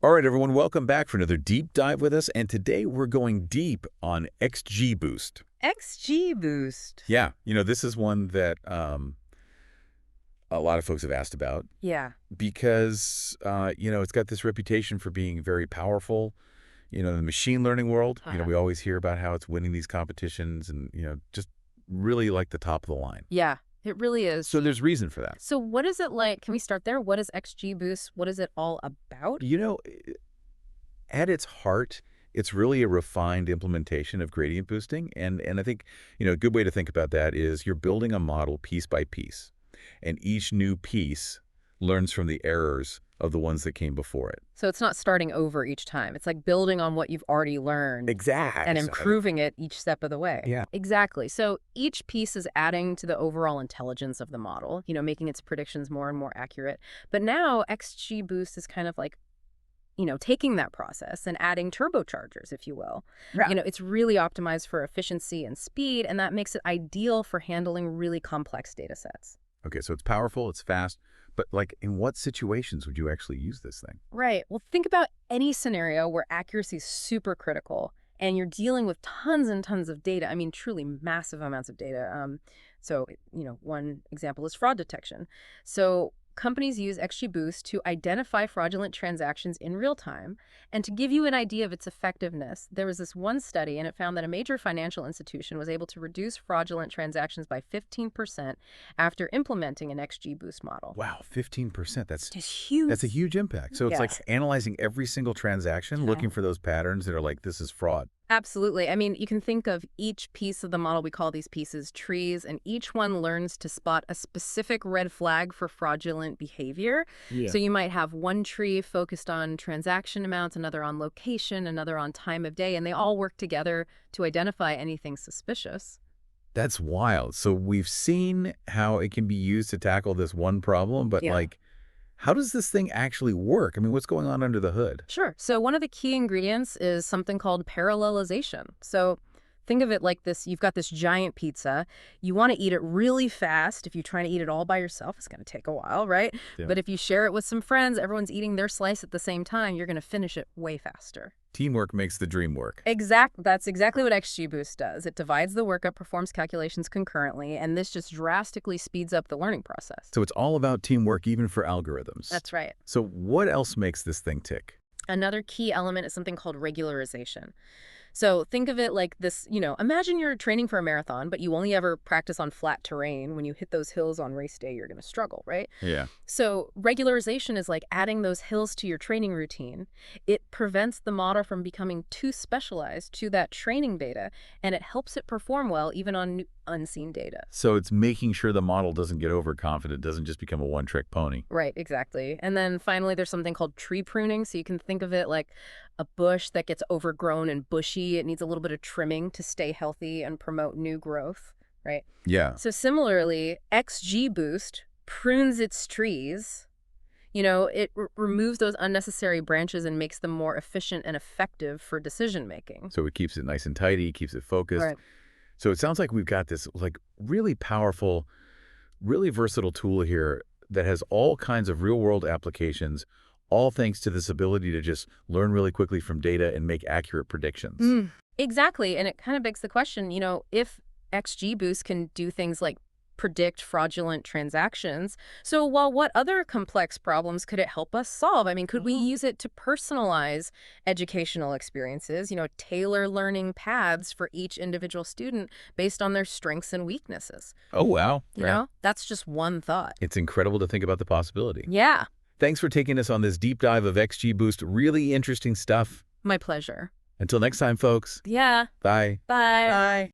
All right, everyone, welcome back for another deep dive with us. And today we're going deep on XGBoost. XGBoost. Yeah, this is one that a lot of folks have asked about Yeah. because, it's got this reputation for being very powerful. In the machine learning world, we always hear about how it's winning these competitions and, just really like the top of the line. Yeah, it really is. So there's reason for that. So what is it like? Can we start there? What is XGBoost? What is it all about? At its heart, it's really a refined implementation of gradient boosting. And I think, a good way to think about that is you're building a model piece by piece, and each new piece learns from the errors of the ones that came before it. So it's not starting over each time. It's like building on what you've already learned. Exactly. And improving it each step of the way. Yeah. Exactly. So each piece is adding to the overall intelligence of the model, making its predictions more and more accurate. But now XGBoost is kind of like, taking that process and adding turbochargers, if you will. Yeah. It's really optimized for efficiency and speed, and that makes it ideal for handling really complex data sets. Okay, so it's powerful, it's fast, but in what situations would you actually use this thing? Right. Well, think about any scenario where accuracy is super critical and you're dealing with tons and tons of data. I mean, truly massive amounts of data. One example is fraud detection. So companies use XGBoost to identify fraudulent transactions in real time. And to give you an idea of its effectiveness, there was this one study, and it found that a major financial institution was able to reduce fraudulent transactions by 15% after implementing an XGBoost model. Wow, 15%. That's huge. That's a huge impact. So it's like Yes. analyzing every single transaction, looking for those patterns that are like, this is fraud. Absolutely. I mean, you can think of each piece of the model, we call these pieces trees, and each one learns to spot a specific red flag for fraudulent behavior. Yeah. So you might have one tree focused on transaction amounts, another on location, another on time of day, and they all work together to identify anything suspicious. That's wild. So we've seen how it can be used to tackle this one problem, but Yeah. how does this thing actually work? I mean, what's going on under the hood? Sure. So one of the key ingredients is something called parallelization. So think of it like this. You've got this giant pizza. You want to eat it really fast. If you're trying to eat it all by yourself, it's going to take a while, right? Yeah. But if you share it with some friends, everyone's eating their slice at the same time, you're going to finish it way faster. Teamwork makes the dream work. That's exactly what XGBoost does. It divides the work up, performs calculations concurrently, and this just drastically speeds up the learning process. So it's all about teamwork, even for algorithms. That's right. So what else makes this thing tick? Another key element is something called regularization. So think of it like this, imagine you're training for a marathon, but you only ever practice on flat terrain. When you hit those hills on race day, you're going to struggle, right? Yeah. So regularization is like adding those hills to your training routine. It prevents the model from becoming too specialized to that training data, and it helps it perform well even on unseen data. So it's making sure the model doesn't get overconfident, doesn't just become a one-trick pony. Right, exactly. And then finally, there's something called tree pruning. So you can think of it like a bush that gets overgrown and bushy. It needs a little bit of trimming to stay healthy and promote new growth, right? Yeah. So similarly, XGBoost prunes its trees. It removes those unnecessary branches and makes them more efficient and effective for decision making. So it keeps it nice and tidy, keeps it focused. Right. So it sounds like we've got this really powerful, really versatile tool here that has all kinds of real-world applications, all thanks to this ability to just learn really quickly from data and make accurate predictions. Exactly. And it kind of begs the question, if XGBoost can do things like predict fraudulent transactions, so what other complex problems could it help us solve? I mean, could we use it to personalize educational experiences, tailor learning paths for each individual student based on their strengths and weaknesses? Oh, wow. That's just one thought. It's incredible to think about the possibility. Yeah. Thanks for taking us on this deep dive of XGBoost. Really interesting stuff. My pleasure. Until next time, folks. Yeah. Bye. Bye. Bye.